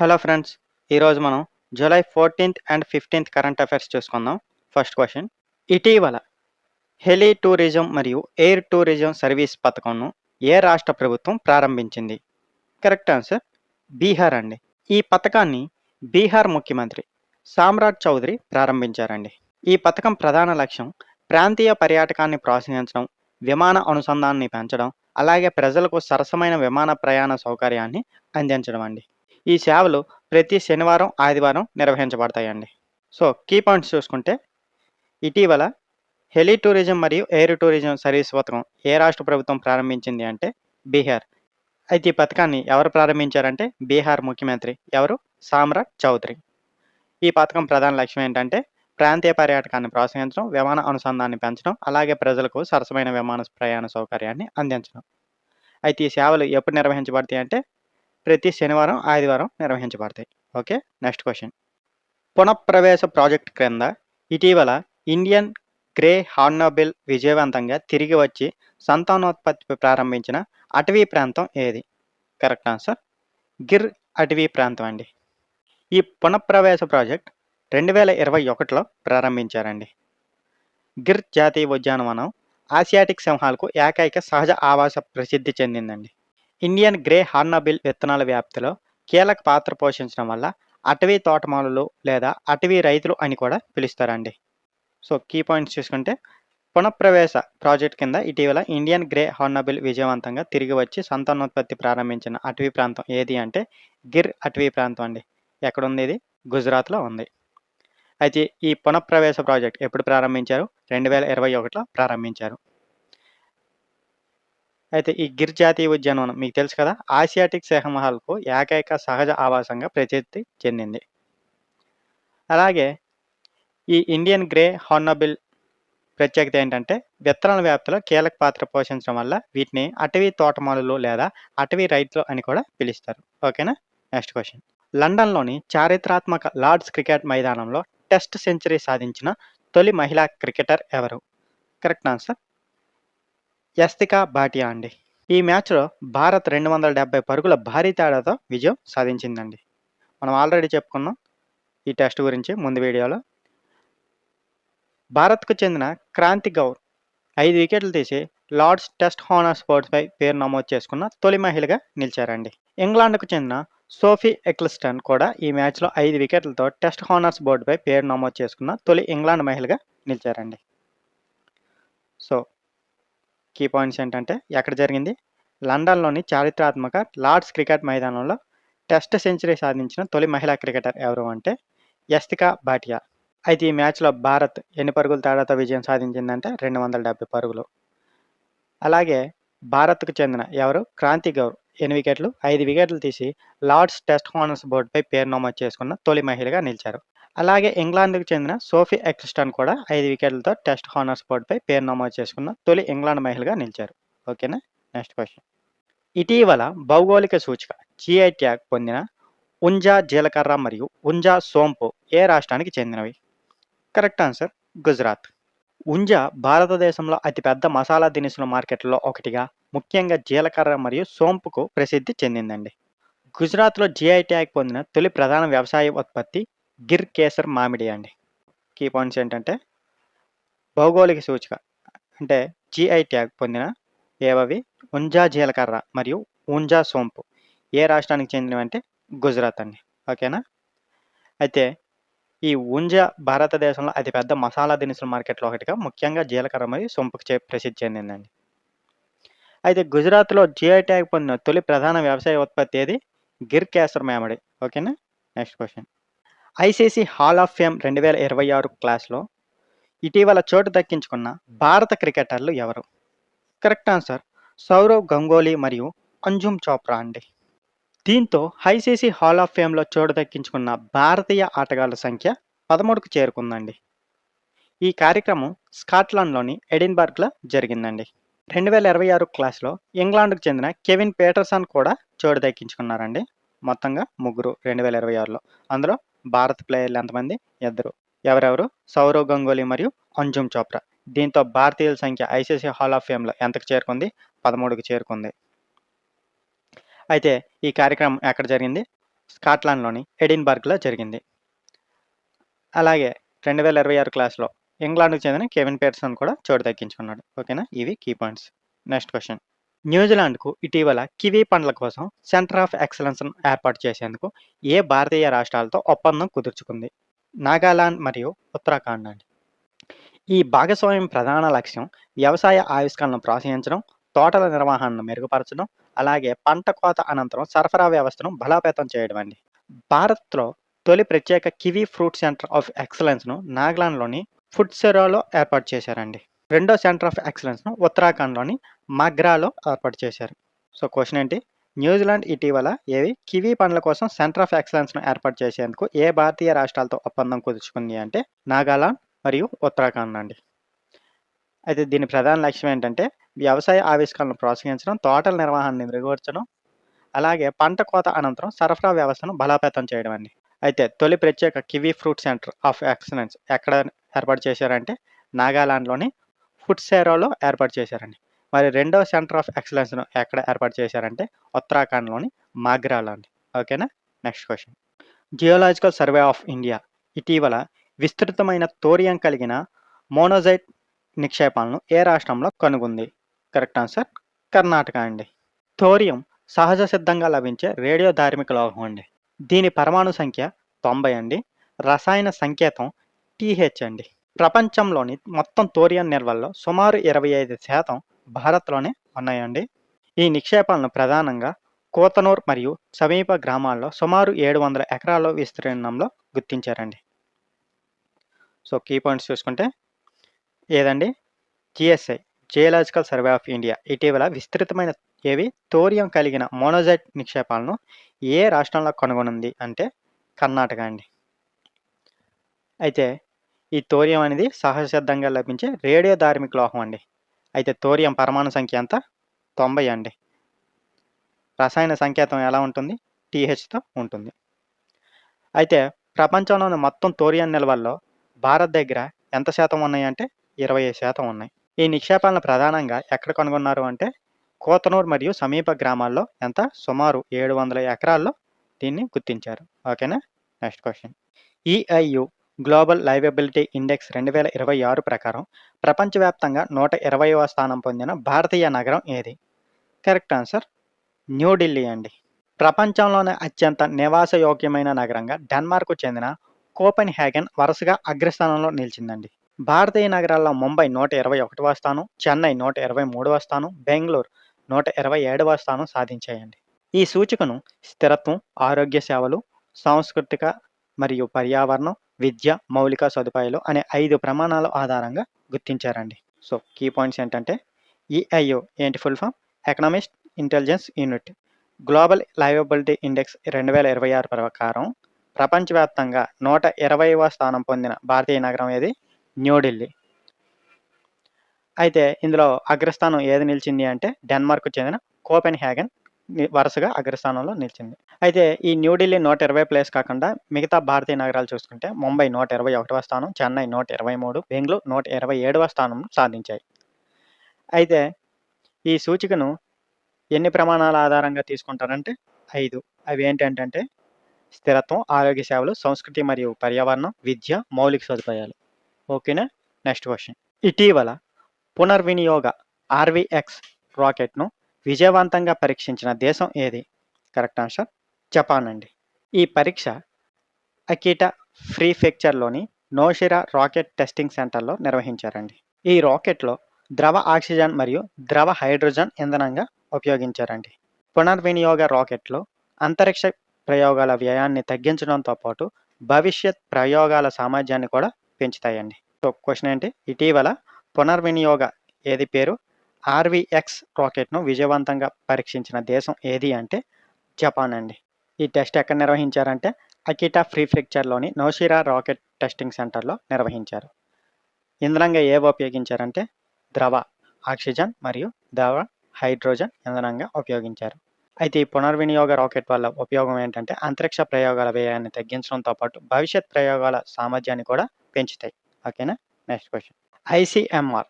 Hello friends. ఈరోజు మనం July 14th and 15th current affairs చూసుకుందాం. First question. ఇటీవల హెలి టూరిజం మరియు ఎయిర్ టూరిజం సర్వీస్ పథకంను ఏ రాష్ట్ర ప్రభుత్వం ప్రారంభించింది? కరెక్ట్ ఆన్సర్ బీహార్ అండి. ఈ పథకాన్ని బీహార్ ముఖ్యమంత్రి సామ్రాట్ చౌదరి ప్రారంభించారండి. ఈ పథకం ప్రధాన లక్ష్యం ప్రాంతీయ పర్యాటకాన్ని ప్రోత్సహించడం, విమాన అనుసంధానాన్ని పెంచడం, అలాగే ప్రజలకు సరసమైన విమాన ప్రయాణ సౌకర్యాన్ని అందించడం అండి. ఈ సేవలు ప్రతి శనివారం, ఆదివారం నిర్వహించబడతాయండి. సో, కీ పాయింట్స్ చూసుకుంటే ఇటీవల హెలి టూరిజం మరియు ఎయిర్ టూరిజం సర్వీస్ పథకం ఏ రాష్ట్ర ప్రభుత్వం ప్రారంభించింది అంటే బీహార్. అయితే ఈ పథకాన్ని ఎవరు ప్రారంభించారంటే బీహార్ ముఖ్యమంత్రి ఎవరు? సామ్రాట్ చౌదరి. ఈ పథకం ప్రధాన లక్ష్యం ఏంటంటే ప్రాంతీయ పర్యాటకాన్ని ప్రోత్సహించడం, విమాన అనుసంధానాన్ని పెంచడం, అలాగే ప్రజలకు సరసమైన విమాన ప్రయాణ సౌకర్యాన్ని అందించడం. అయితే ఈ సేవలు ఎప్పుడు నిర్వహించబడతాయి అంటే ప్రతి శనివారం, ఆదివారం నిర్వహించబడతాయి. ఓకే. Next question. పునఃప్రవేశ ప్రాజెక్ట్ క్రింద ఇటీవల ఇండియన్ గ్రే హార్న్బిల్ విజయవంతంగా తిరిగి వచ్చి సంతానోత్పత్తి ప్రారంభించిన అటవీ ప్రాంతం ఏది? కరెక్ట్ ఆన్సర్ గిర్ అటవీ ప్రాంతం అండి. ఈ పునఃప్రవేశ ప్రాజెక్ట్ 2021లో ప్రారంభించారండి. గిర్ జాతీయ ఉద్యానవనం ఆసియాటిక్ సింహాలకు ఏకైక సహజ ఆవాస ప్రసిద్ధి చెందిందండి. ఇండియన్ గ్రే హార్న్బిల్ విత్తనాల వ్యాప్తిలో కీలక పాత్ర పోషించడం వల్ల అటవీ తోటమాలులు లేదా అటవీ రైతులు అని కూడా పిలుస్తారండి. సో, కీ పాయింట్స్ చూసుకుంటే పునఃప్రవేశ ప్రాజెక్ట్ కింద ఇటీవల ఇండియన్ గ్రే హార్న్బిల్ విజయవంతంగా తిరిగి వచ్చి సంతానోత్పత్తి ప్రారంభించిన అటవీ ప్రాంతం ఏది అంటే గిర్ అటవీ ప్రాంతం అండి. ఎక్కడుంది ఇది? గుజరాత్లో ఉంది. అయితే ఈ పునఃప్రవేశ ప్రాజెక్ట్ ఎప్పుడు ప్రారంభించారు? 2021లో ప్రారంభించారు. అయితే ఈ గిర్ జాతీయ ఉద్యానవనం మీకు తెలుసు కదా, ఆసియాటిక్ సింహాలకు ఏకైక సహజ ఆవాసంగా ప్రసిద్ధి చెందింది. అలాగే ఈ ఇండియన్ గ్రే హార్న్బిల్ ప్రత్యేకత ఏంటంటే విత్తనాల వ్యాప్తిలో కీలక పాత్ర పోషించడం వల్ల వీటిని అటవీ తోటమాలులు లేదా అటవీ రైతులు అని కూడా పిలుస్తారు. ఓకేనా. Next question. లండన్లోని చారిత్రాత్మక లార్డ్స్ క్రికెట్ మైదానంలో టెస్ట్ సెంచరీ సాధించిన తొలి మహిళా క్రికెటర్ ఎవరు? కరెక్ట్ ఆన్సర్ యస్తికా భాటియా అండి. ఈ మ్యాచ్లో భారత్ 270 పరుగుల భారీ తేడాతో విజయం సాధించిందండి. మనం ఆల్రెడీ చెప్పుకున్నాం ఈ టెస్ట్ గురించి ముందు వీడియోలో. భారత్కు చెందిన క్రాంతి గౌర్ 5 వికెట్లు తీసి లార్డ్స్ టెస్ట్ హానర్స్ బోర్డుపై పేరు నమోదు చేసుకున్న తొలి మహిళగా నిలిచారండి. ఇంగ్లాండ్కు చెందిన సోఫీ ఎక్లిస్టన్ కూడా ఈ మ్యాచ్లో 5 వికెట్లతో టెస్ట్ హానర్స్ బోర్డుపై పేరు నమోదు చేసుకున్న తొలి ఇంగ్లాండ్ మహిళగా నిలిచారండి. సో, కీ పాయింట్స్ ఏంటంటే ఎక్కడ జరిగింది? లండన్లోని చారిత్రాత్మక లార్డ్స్ క్రికెట్ మైదానంలో టెస్ట్ సెంచరీ సాధించిన తొలి మహిళా క్రికెటర్ ఎవరు అంటే యస్తికా భాటియా. అయితే ఈ మ్యాచ్లో భారత్ ఎన్ని పరుగుల తేడాతో విజయం సాధించిందంటే 270 పరుగులు. అలాగే భారత్కు చెందిన ఎవరు? క్రాంతి గౌర్ 8 వికెట్లు, 5 వికెట్లు తీసి లార్డ్స్ టెస్ట్ హానర్స్ బోర్డుపై పేరు నమోదు చేసుకున్న తొలి మహిళగా నిలిచారు. అలాగే ఇంగ్లాండ్కు చెందిన సోఫీ ఎక్లిస్టన్ కూడా 5 వికెట్లతో టెస్ట్ హానర్స్ బోర్డుపై పేరు నమోదు చేసుకున్న తొలి ఇంగ్లాండ్ మహిళగా నిలిచారు. ఓకేనా. Next question. ఇటీవల భౌగోళిక సూచిక GI ట్యాగ్ పొందిన ఉంజా జీలకర్ర మరియు ఉంజా సోంపు ఏ రాష్ట్రానికి చెందినవి? Correct answer Gujarat. ఉంజా భారతదేశంలో అతిపెద్ద మసాలా దినుసుల మార్కెట్లలో ఒకటిగా, ముఖ్యంగా జీలకర్ర మరియు సోంపుకు ప్రసిద్ధి చెందిందండి. గుజరాత్లో GI ట్యాగ్ పొందిన తొలి ప్రధాన వ్యవసాయ ఉత్పత్తి గిర్ కేసర్ మామిడి అండి. కీ పాయింట్స్ ఏంటంటే భౌగోళిక సూచిక అంటే GI ట్యాగ్ పొందిన ఏవవి? ఉంజా జీలకర్ర మరియు ఉంజా సోంపు ఏ రాష్ట్రానికి చెందినవి అంటే గుజరాత్ అండి. ఓకేనా. అయితే ఈ ఉంజా భారతదేశంలో అతిపెద్ద మసాలా దినుసుల మార్కెట్లో ఒకటిగా, ముఖ్యంగా జీలకర్ర మరియు సోంపుకు ప్రసిద్ధి చెందిందండి. అయితే గుజరాత్లో GI ట్యాగ్ పొందిన తొలి ప్రధాన వ్యవసాయ ఉత్పత్తి ఏది? గిర్ కేసర్ మామిడి. ఓకేనా. Next question. ICC hall of fame 2026 క్లాస్లో ఇటీవల చోటు దక్కించుకున్న భారత క్రికెటర్లు ఎవరు? కరెక్ట్ ఆన్సర్ సౌరవ్ గంగూలీ మరియు అంజుమ్ చోప్రా అండి. దీంతో ICC హాల్ ఆఫ్ ఫేమ్లో చోటు దక్కించుకున్న భారతీయ ఆటగాళ్ల సంఖ్య 13కు చేరుకుందండి. ఈ కార్యక్రమం స్కాట్లాండ్లోని ఎడిన్బర్గ్లో జరిగిందండి. 2026 క్లాస్లో ఇంగ్లాండ్కు చెందిన కెవిన్ పీటర్సన్ కూడా చోటు దక్కించుకున్నారండి. మొత్తంగా ముగ్గురు 2026లో. అందులో భారత ప్లేయర్లు ఎంతమంది? 2. ఎవరెవరు? సౌరవ్ గంగూలీ మరియు అంజుమ్ చోప్రా. దీంతో భారతీయుల సంఖ్య ICC హాల్ ఆఫ్ ఫేమ్లో ఎంతకు చేరుకుంది? 13కు చేరుకుంది. అయితే ఈ కార్యక్రమం ఎక్కడ జరిగింది? స్కాట్లాండ్‌లోని ఎడిన్‌బర్గ్‌లో జరిగింది. అలాగే 2026 క్లాస్‌లో ఇంగ్లాండ్‌కు చెందిన కెవిన్ పీటర్సన్ కూడా చోటు దక్కించుకున్నాడు. ఓకేనా? ఇవి కీ పాయింట్స్. Next question. న్యూజిలాండ్‌కు ఇటీవల కివీ పండ్ల కోసం సెంటర్ ఆఫ్ ఎక్సలెన్స్‌ను ఏర్పాటు చేసేందుకు ఏ భారతీయ రాష్ట్రాలతో ఒప్పందం కుదుర్చుకుంది? నాగాలాండ్ మరియు ఉత్తరాఖండ్ అండి. ఈ భాగస్వామ్యం ప్రధాన లక్ష్యం వ్యవసాయ ఆవిష్కరణలను ప్రోత్సహించడం, తోటల నిర్వహణను మెరుగుపరచడం, అలాగే పంట కోత అనంతరం సరఫరా వ్యవస్థను బలోపేతం చేయడం అండి. భారత్‌లో తొలి ప్రత్యేక కివీ ఫ్రూట్ సెంటర్ ఆఫ్ ఎక్సలెన్స్‌ను నాగాలాండ్‌లోని ఫుట్సెరాలో ఏర్పాటు చేశారండి. రెండో సెంటర్ ఆఫ్ ఎక్సలెన్స్‌ను ఉత్తరాఖండ్‌లోని మగ్రాలో ఏర్పాటు చేశారు. సో, క్వెషన్ ఏంటి? న్యూజిలాండ్ ఇటీవల కివీ పండ్ల కోసం సెంటర్ ఆఫ్ ఎక్సలెన్స్‌ను ఏర్పాటు చేసేందుకు ఏ భారతీయ రాష్ట్రాలతో ఒప్పందం కుదుర్చుకుంది అంటే నాగాలాండ్ మరియు ఉత్తరాఖండ్ అండి. అయితే దీని ప్రధాన లక్ష్యం ఏంటంటే వ్యవసాయ ఆవిష్కరణలు ప్రోత్సహించడం, తోటల నిర్వహణని మెరుగుపరచడం, అలాగే పంట కోత అనంతరం సరఫరా వ్యవస్థను బలోపేతం చేయడం అండి. అయితే తొలి ప్రత్యేక kiwi fruit centre of excellence ఎక్కడ ఏర్పాటు చేశారంటే నాగాలాండ్‌లోని ఫుట్సేరాలో ఏర్పాటు చేశారండి. మరి రెండో సెంటర్ ఆఫ్ ఎక్సలెన్స్‌ను ఎక్కడ ఏర్పాటు చేశారంటే ఉత్తరాఖండ్‌లోని మాగ్రాలో అండి. ఓకేనా? Next question. Geological survey of India ఇటీవల విస్తృతమైన థోరియం కలిగిన మోనోజైట్ నిక్షేపాలను ఏ రాష్ట్రంలో కనుగొంది? కరెక్ట్ ఆన్సర్ కర్ణాటక అండి. థోరియం సహజ సిద్ధంగా లభించే రేడియోధార్మిక లోహం అండి. దీని పరమాణు సంఖ్య 90 అండి. రసాయన సంకేతం టీహెచ్ అండి. ప్రపంచంలోని మొత్తం థోరియం నిల్వల్లో సుమారు 25% భారత్‌లోనే ఉన్నాయండి. ఈ నిక్షేపాలను ప్రధానంగా కోతనూర్ మరియు సమీప గ్రామాల్లో సుమారు 700 ఎకరాల విస్తీర్ణంలో గుర్తించారండి. సో, కీ పాయింట్స్ చూసుకుంటే ఏదండి? GSI geological survey of India ఇటీవల విస్తృతమైన థోరియం కలిగిన మోనోజైట్ నిక్షేపాలను ఏ రాష్ట్రంలో కనుగొనుంది అంటే కర్ణాటక అండి. అయితే ఈ థోరియం అనేది సహజసిద్ధంగా లభించే రేడియోధార్మిక లోహం అండి. అయితే థోరియం పరమాణు సంఖ్య ఎంత? 90 అండి. రసాయన సంకేతం ఎలా ఉంటుంది? టీహెచ్‌తో ఉంటుంది. అయితే ప్రపంచంలోని మొత్తం థోరియం నిల్వల్లో భారత్ దగ్గర ఎంత శాతం ఉన్నాయంటే 25% ఉన్నాయి. ఈ నిక్షేపాలను ప్రధానంగా ఎక్కడ కనుగొన్నారు అంటే కోతనూర్ మరియు సమీప గ్రామాల్లో సుమారు 700 ఎకరాల్లో దీన్ని గుర్తించారు. ఓకేనా? Next question. EIU global liveability index 2026 ప్రకారం ప్రపంచవ్యాప్తంగా 120వ స్థానం పొందిన భారతీయ నగరం ఏది? కరెక్ట్ ఆన్సర్ న్యూఢిల్లీ అండి. ప్రపంచంలోనే అత్యంత నివాసయోగ్యమైన నగరంగా డెన్మార్క్‌కు చెందిన కోపెన్‌హేగన్ వరుసగా అగ్రస్థానంలో నిలిచిందండి. భారతీయ నగరాల్లో ముంబై 121వ స్థానం, చెన్నై 123వ స్థానం, బెంగుళూరు 127వ స్థానం సాధించాయండి. ఈ సూచికను స్థిరత్వం, ఆరోగ్య సేవలు, సాంస్కృతిక మరియు పర్యావరణం, విద్య, మౌలిక సదుపాయాలు అనే 5 ప్రమాణాల ఆధారంగా గుర్తించారండి. సో, కీ పాయింట్స్ ఏంటంటే ఈఐయు ఏంటి full form? Economist Intelligence Unit. Global liveability index 2026 ప్రకారం ప్రపంచవ్యాప్తంగా 120వ స్థానం పొందిన భారతీయ నగరం ఏది? న్యూఢిల్లీ. అయితే ఇందులో అగ్రస్థానం ఏది నిలిచింది అంటే డెన్మార్క్‌కు చెందిన కోపెన్‌హేగన్ వరుసగా అగ్రస్థానంలో నిలిచింది. అయితే ఈ న్యూఢిల్లీ 120 ప్లేస్ కాకుండా మిగతా భారతీయ నగరాలు చూసుకుంటే ముంబై 121వ స్థానం, చెన్నై 123, బెంగుళూరు 127వ స్థానం సాధించాయి. అయితే ఈ సూచికను ఎన్ని ప్రమాణాల ఆధారంగా తీసుకుంటారంటే 5. అవి ఏంటంటే స్థిరత్వం, ఆరోగ్య సేవలు, సంస్కృతి మరియు పర్యావరణం, విద్య, మౌలిక సదుపాయాలు. ఓకేనా? Next question. ఇటీవల పునర్వినియోగ ఆర్వీఎక్స్ రాకెట్‌ను విజయవంతంగా పరీక్షించిన దేశం ఏది? కరెక్ట్ ఆన్సర్ జపాన్ అండి. ఈ పరీక్ష అకిటా ప్రీఫెక్చర్‌లోని నోషిరా రాకెట్ టెస్టింగ్ సెంటర్‌లో నిర్వహించారండి. ఈ రాకెట్‌లో ద్రవ ఆక్సిజన్ మరియు ద్రవ హైడ్రోజన్ ఇంధనంగా ఉపయోగించారండి. పునర్వినియోగ రాకెట్‌లో అంతరిక్ష ప్రయోగాల వ్యయాన్ని తగ్గించడంతో పాటు భవిష్యత్ ప్రయోగాల సామర్థ్యాన్ని కూడా పెంచుతాయండి. సో, క్వెషన్ ఏంటి? ఇటీవల పునర్వినియోగ ఏది పేరు? ఆర్వీఎక్స్ రాకెట్‌ను విజయవంతంగా పరీక్షించిన దేశం ఏది అంటే జపాన్ అండి. ఈ టెస్ట్ ఎక్కడ నిర్వహించారంటే అకిటా ప్రీఫెక్చర్‌లోని నోషిరా రాకెట్ టెస్టింగ్ సెంటర్‌లో నిర్వహించారు. ఇంధనంగా ఏవి ఉపయోగించారంటే ద్రవ ఆక్సిజన్ మరియు ద్రవ హైడ్రోజన్ ఇంధనంగా ఉపయోగించారు. అయితే ఈ పునర్వినియోగ రాకెట్ వల్ల ఉపయోగం ఏంటంటే అంతరిక్ష ప్రయోగాల వ్యయాన్ని తగ్గించడంతో పాటు భవిష్యత్ ప్రయోగాల సామర్థ్యాన్ని కూడా పెంచుతాయి. ఓకేనా? Next question. ఐసీఎంఆర్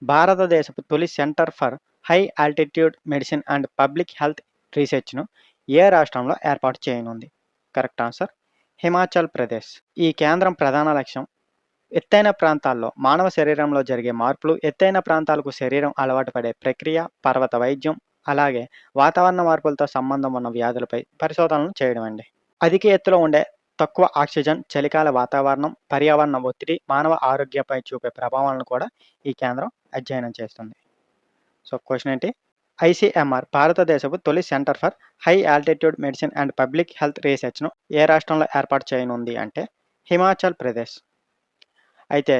భారతదేశపు తొలి centre for high altitude medicine and public health రీసెర్చ్‌ను ఏ రాష్ట్రంలో ఏర్పాటు చేయనుంది? Correct answer Himachal Pradesh. ఈ కేంద్రం ప్రధాన లక్ష్యం ఎత్తైన ప్రాంతాల్లో మానవ శరీరంలో జరిగే మార్పులు, ఎత్తైన ప్రాంతాలకు శరీరం అలవాటు పడే ప్రక్రియ, పర్వత వైద్యం, అలాగే వాతావరణ మార్పులతో సంబంధం ఉన్న వ్యాధులపై పరిశోధనలు చేయడం అండి. అధిక ఎత్తులో ఉండే తక్కువ ఆక్సిజన్, చలికాల వాతావరణం, పర్యావరణ ఒత్తిడి మానవ ఆరోగ్యంపై చూపే ప్రభావాలను కూడా ఈ కేంద్రం అధ్యయనం చేస్తుంది. సో క్వశ్చన్ ఏంటి? ఐసీఎంఆర్ భారతదేశపు తొలి centre for high altitude medicine and public health రీసెర్చ్ను ఏ రాష్ట్రంలో ఏర్పాటు చేయనుంది అంటే హిమాచల్ ప్రదేశ్. అయితే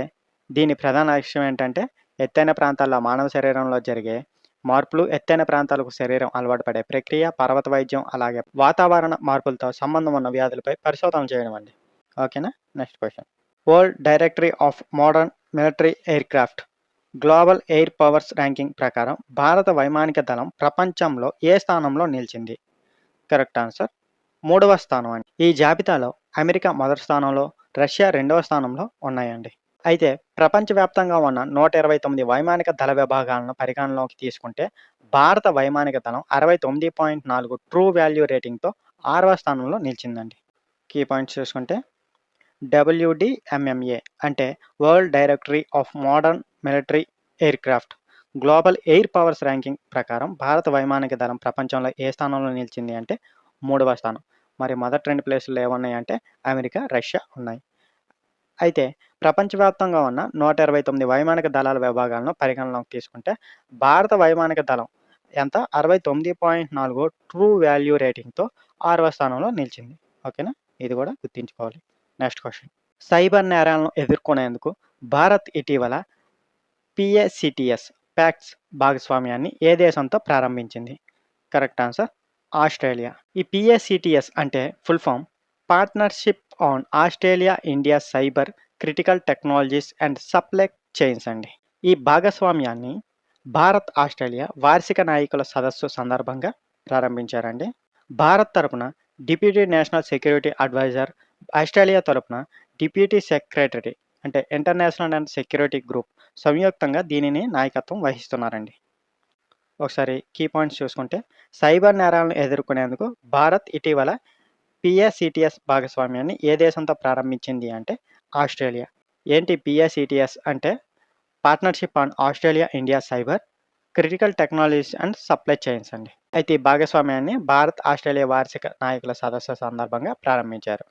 దీని ప్రధాన లక్ష్యం ఏంటంటే ఎత్తైన ప్రాంతాల్లో మానవ శరీరంలో జరిగే మార్పులు, ఎత్తైన ప్రాంతాలకు శరీరం అలవాటు పడే ప్రక్రియ, పర్వత వైద్యం, అలాగే వాతావరణ మార్పులతో సంబంధం ఉన్న వ్యాధులపై పరిశోధన చేయడం అండి. ఓకేనా? Next question. World directory of modern military aircraft global air powers ranking ప్రకారం భారత వైమానిక దళం ప్రపంచంలో ఏ స్థానంలో నిలిచింది? కరెక్ట్ ఆన్సర్ 3వ స్థానం అండి. ఈ జాబితాలో అమెరికా మొదటి స్థానంలో, రష్యా 2వ స్థానంలో ఉన్నాయండి. అయితే ప్రపంచవ్యాప్తంగా ఉన్న 129 వైమానిక దళ విభాగాలను పరిగణలోకి తీసుకుంటే భారత వైమానిక దళం 69.4 ట్రూ వాల్యూ రేటింగ్తో 6వ స్థానంలో నిలిచిందండి. కీ పాయింట్స్ చూసుకుంటే WDMMA అంటే world directory of modern military aircraft global air powers ranking ప్రకారం భారత వైమానిక దళం ప్రపంచంలో ఏ స్థానంలో నిలిచింది అంటే 3వ స్థానం. మరి మొదటి 2 ప్లేసులు ఏమున్నాయి అంటే అమెరికా, రష్యా ఉన్నాయి. అయితే ప్రపంచవ్యాప్తంగా ఉన్న 129 వైమానిక దళాల విభాగాలను పరిగణలోకి తీసుకుంటే భారత వైమానిక దళం ఎంత 69.4 ట్రూ వాల్యూ రేటింగ్తో 6వ స్థానంలో నిలిచింది. ఓకేనా? ఇది కూడా గుర్తుంచుకోవాలి. Next question. సైబర్ నేరాలను ఎదుర్కొనేందుకు భారత్ ఇటీవల PACTS ప్యాక్ట్స్ భాగస్వామ్యాన్ని ఏ దేశంతో ప్రారంభించింది? Correct answer Australia. ఈ PACTS అంటే full form partnership on Australia India cyber critical technologies and supply chains అండి. ఈ భాగస్వామ్యాన్ని భారత్ ఆస్ట్రేలియా వార్షిక నాయకుల సదస్సు సందర్భంగా ప్రారంభించారండి. భారత్ తరపున deputy national security adviser, Australia తరపున డిప్యూటీ సెక్రటరీ అంటే ఇంటర్నేషనల్ అండ్ సెక్యూరిటీ గ్రూప్ సంయుక్తంగా దీనిని నాయకత్వం వహిస్తున్నారండి. ఒకసారి కీ పాయింట్స్ చూసుకుంటే సైబర్ నేరాలను ఎదుర్కొనేందుకు భారత్ ఇటీవల PACTS భాగస్వామ్యాన్ని ఏ దేశంతో ప్రారంభించింది అంటే ఆస్ట్రేలియా. ఏంటి PACTS అంటే partnership on Australia India cyber critical technologies and supply chains అండి. అయితే ఈ భాగస్వామ్యాన్ని భారత్ ఆస్ట్రేలియా వార్షిక నాయకుల సదస్సు సందర్భంగా ప్రారంభించారు.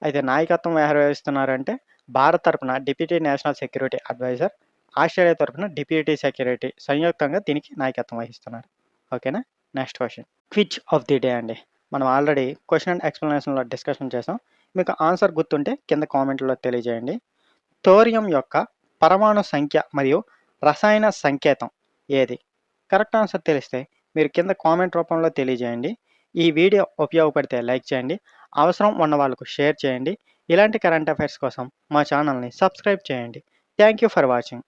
అయితే నాయకత్వం ఎవరు వహిస్తున్నారంటే భారత్ తరపున deputy national security adviser, Australia తరపున డిప్యూటీ సెక్యూరిటీ సంయుక్తంగా దీనికి నాయకత్వం వహిస్తున్నారు. ఓకేనా? Next question. Quiz of the day అండి. మనం ఆల్రెడీ క్వశ్చన్ అండ్ ఎక్స్ప్లెనేషన్లో డిస్కషన్ చేసాం. మీకు ఆన్సర్ గుర్తుంటే కింద కామెంట్లో తెలియజేయండి. థోరియం యొక్క పరమాణు సంఖ్య మరియు రసాయన సంకేతం ఏది? కరెక్ట్ ఆన్సర్ తెలిస్తే మీరు కింద కామెంట్ రూపంలో తెలియజేయండి. ఈ వీడియో ఉపయోగపడితే లైక్ చేయండి, అవసరం ఉన్న వాళ్ళకు షేర్ చేయండి. ఇలాంటి కరెంట్ అఫైర్స్ కోసం మా ఛానల్ని సబ్స్క్రైబ్ చేయండి. Thank you for watching.